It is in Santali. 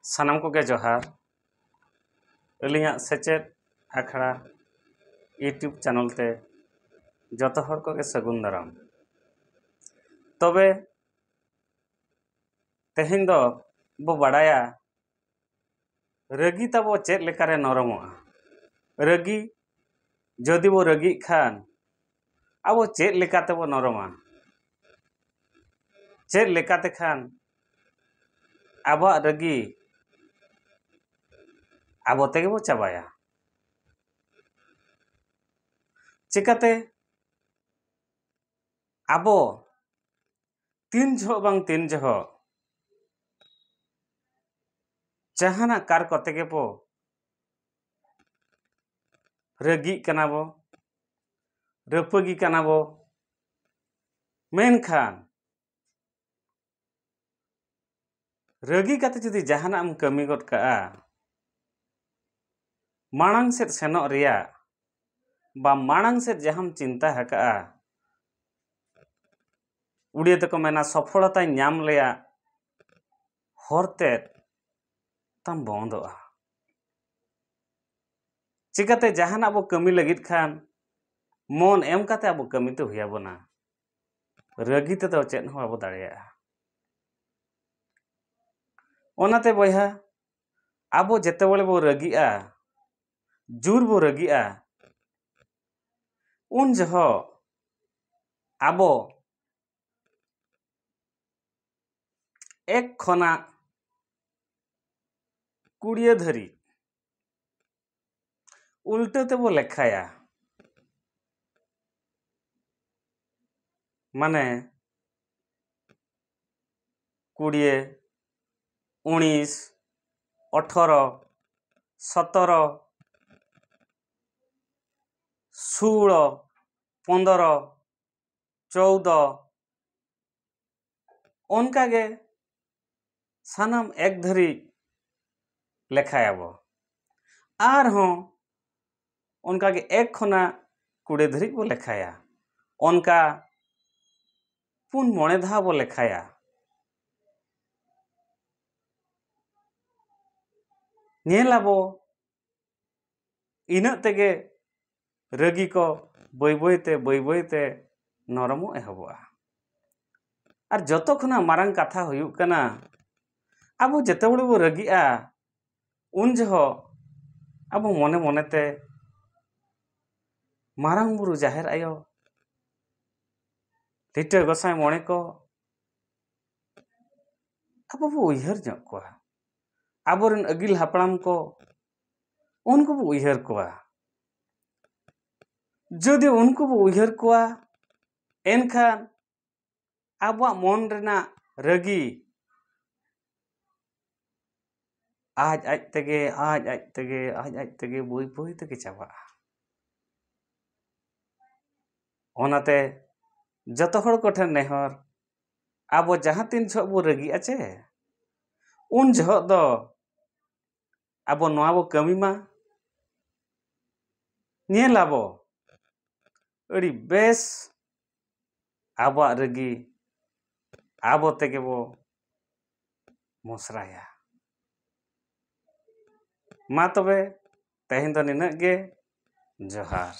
ᱥᱟᱱᱟᱢ ᱠᱚᱜᱮ ᱡᱚᱦᱟᱨ ᱟᱹᱞᱤᱧᱟᱜ ᱥᱮᱪᱮᱫ ᱟᱠᱷᱲᱟ ᱤᱭᱩᱴᱩᱵᱽ ᱪᱮᱱᱮᱞ ᱛᱮ ᱡᱚᱛᱚ ᱦᱚᱲ ᱠᱚᱜᱮ ᱥᱟᱹᱜᱩᱱ ᱫᱟᱨᱟᱢ। ᱛᱚᱵᱮ ᱛᱮᱦᱮᱧ ᱫᱚ ᱵᱚ ᱵᱟᱲᱟᱭᱟ ᱨᱟᱹᱜᱤ ᱛᱟᱵᱚ ᱪᱮᱫ ᱞᱮᱠᱟᱨᱮ ᱱᱚᱨᱚᱢᱚᱜᱼᱟ। ᱨᱟᱹᱜᱤ ᱡᱩᱫᱤ ᱵᱚ ᱨᱟᱹᱜᱤᱜ ᱠᱷᱟᱱ ᱟᱵᱚ ᱪᱮᱫ ᱞᱮᱠᱟ ᱛᱮᱵᱚ ᱱᱚᱨᱚᱢᱟ? ᱪᱮᱫ ᱞᱮᱠᱟᱛᱮ ᱠᱷᱟᱱ ᱟᱵᱚᱣᱟᱜ ᱨᱟᱹᱜᱤ ᱟᱵᱚ ᱛᱮᱜᱮ ᱵᱚ ᱪᱟᱵᱟᱭᱟ? ᱪᱤᱠᱟᱹᱛᱮ ᱟᱵᱚ ᱛᱤᱱ ᱡᱚᱦᱚᱜ ᱵᱟᱝ ᱛᱤᱱ ᱡᱚᱦᱚᱜ ᱡᱟᱦᱟᱱᱟᱜ ᱠᱟᱨ ᱠᱚᱛᱮ ᱜᱮ ᱵᱚ ᱨᱟᱹᱜᱤᱜ ᱠᱟᱱᱟ ᱵᱚ, ᱨᱟᱹᱯᱟᱹᱜᱤ ᱠᱟᱱᱟ ᱵᱚ। ᱢᱮᱱᱠᱷᱟᱱ ᱨᱟᱹᱜᱤ ᱠᱟᱛᱮ ᱡᱩᱫᱤ ᱡᱟᱦᱟᱱᱟᱜ ᱮᱢ ᱠᱟᱹᱢᱤ ᱜᱚᱫ ᱠᱟᱜᱼᱟ, ᱢᱟᱲᱟᱝ ᱥᱮᱫ ᱥᱮᱱᱚᱜ ᱨᱮᱭᱟᱜ ᱵᱟ ᱢᱟᱲᱟᱝ ᱥᱮᱫ ᱡᱟᱦᱟᱸᱢ ᱪᱤᱱᱛᱟᱹ ᱟᱠᱟᱜᱼᱟ, ᱩᱲᱤᱭᱟᱹ ᱛᱮᱠᱚ ᱢᱮᱱᱟ ᱥᱚᱯᱷᱚᱞᱚᱛᱟᱧ ᱧᱟᱢ ᱨᱮᱭᱟᱜ ᱦᱚᱨ ᱛᱮᱫ ᱛᱟᱢ ᱵᱚᱱᱫᱚᱜᱼᱟ। ᱪᱤᱠᱟᱹᱛᱮ ᱡᱟᱦᱟᱱᱟᱜ ᱵᱚ ᱠᱟᱹᱢᱤ ᱞᱟᱹᱜᱤᱫ ᱠᱷᱟᱱ ᱢᱚᱱ ᱮᱢ ᱠᱟᱛᱮ ᱟᱵᱚ ᱠᱟᱹᱢᱤ ᱛᱮ ᱦᱩᱭ ᱟᱵᱚᱱᱟ। ᱨᱟᱹᱜᱤ ᱛᱮᱫᱚ ᱪᱮᱫ ᱦᱚᱸ ᱵᱟᱵᱚ ᱫᱟᱲᱮᱭᱟᱜᱼᱟ। ᱚᱱᱟᱛᱮ ᱵᱚᱭᱦᱟ ᱟᱵᱚ ᱡᱮᱛᱮᱵᱮᱞᱮ ᱵᱚ ᱨᱟᱹᱜᱤᱜᱼᱟ, ᱡᱳᱨ ᱵᱚ ᱨᱟᱹᱜᱤᱜᱼᱟ, ᱩᱱ ᱡᱚᱦᱚᱜ ᱟᱵᱚ 1 ᱠᱷᱚᱱᱟᱜ 20 ᱫᱷᱟᱹᱨᱤᱡ ᱩᱞᱴᱟᱹ ᱛᱮᱵᱚ ᱞᱮᱠᱷᱟᱭᱟ। ᱢᱟᱱᱮ 20, 19, 18, 17, 16, 15, 14 ᱚᱱᱠᱟᱜᱮ ᱥᱟᱱᱟᱢ 1 ᱫᱷᱟᱹᱨᱤᱡ ᱞᱮᱠᱷᱟᱭᱟᱵᱚ। ᱟᱨᱦᱚᱸ ᱚᱱᱠᱟᱜᱮ 1 ᱠᱷᱚᱱᱟᱜ 20 ᱫᱷᱟᱹᱨᱤᱡ ᱵᱚ ᱞᱮᱠᱷᱟᱭᱟ। ᱚᱱᱠᱟ 4-5 ᱫᱷᱟᱣ ᱵᱚ ᱞᱮᱠᱷᱟᱭᱟ। ᱧᱮᱞᱟᱵᱚ ᱤᱱᱟᱹᱜ ᱛᱮᱜᱮ ᱨᱟᱹᱜᱤ ᱠᱚ ᱵᱟᱹᱭ ᱵᱟᱹᱭᱛᱮ ᱱᱚᱨᱚᱢᱚᱜ ᱮᱦᱚᱵᱚᱜᱼᱟ। ᱟᱨ ᱡᱚᱛᱚ ᱠᱷᱚᱱᱟᱜ ᱢᱟᱨᱟᱝ ᱠᱟᱛᱷᱟ ᱦᱩᱭᱩᱜ ᱠᱟᱱᱟ, ᱟᱵᱚ ᱡᱮᱛᱮᱵᱮᱞᱮ ᱵᱚ ᱨᱟᱹᱜᱤᱜᱼᱟ ᱩᱱ ᱡᱚᱦᱚᱜ ᱟᱵᱚ ᱢᱚᱱᱮ ᱢᱚᱱᱮᱛᱮ ᱢᱟᱨᱟᱝ ᱵᱩᱨᱩ ᱡᱟᱦᱮᱨ ᱟᱭᱳ, ᱞᱤᱴᱟᱹ ᱜᱚᱸᱥᱟᱭ ᱢᱚᱬᱮ ᱠᱚ ᱟᱵᱚ ᱵᱚ ᱩᱭᱦᱟᱹᱨ ᱧᱚᱜ ᱠᱚᱣᱟ। ᱟᱵᱚᱨᱮᱱ ᱟᱹᱜᱤᱞ ᱦᱟᱯᱲᱟᱢ ᱠᱚ ᱩᱱᱠᱩ ᱵᱚ ᱩᱭᱦᱟᱹᱨ ᱠᱚᱣᱟ। ᱡᱩᱫᱤ ᱩᱱᱠᱩ ᱵᱚ ᱩᱭᱦᱟᱹᱨ ᱠᱚᱣᱟ ᱮᱱᱠᱷᱟᱱ ᱟᱵᱚᱣᱟᱜ ᱢᱚᱱ ᱨᱮᱱᱟᱜ ᱨᱟᱹᱜᱤ ᱟᱡ ᱟᱡ ᱛᱮᱜᱮ ᱵᱟᱹᱭ ᱛᱮᱜᱮ ᱪᱟᱵᱟᱜᱼᱟ। ᱚᱱᱟᱛᱮ ᱡᱚᱛᱚ ᱦᱚᱲ ᱠᱚᱴᱷᱮᱱ ᱱᱮᱦᱚᱨ, ᱟᱵᱚ ᱡᱟᱦᱟᱸ ᱛᱤᱱ ᱡᱚᱦᱚᱜ ᱵᱚ ᱨᱟᱹᱜᱤᱜᱼᱟ ᱪᱮ, ᱩᱱ ᱡᱚᱦᱚᱜ ᱫᱚ ᱟᱵᱚ ᱱᱚᱣᱟ ᱵᱚ ᱠᱟᱹᱢᱤ ᱢᱟ, ᱧᱮᱞᱟᱵᱚ ᱟᱹᱰᱤ ᱵᱮᱥ ᱟᱵᱚᱣᱟᱜ ᱨᱟᱹᱜᱤ ᱟᱵᱚ ᱛᱮᱜᱮ ᱵᱚ ᱢᱚᱥᱨᱟᱭᱟ। ᱢᱟ ᱛᱚᱵᱮ ᱛᱮᱦᱮᱧ ᱫᱚ ᱱᱤᱱᱟᱹᱜ ᱜᱮ, ᱡᱚᱦᱟᱨ।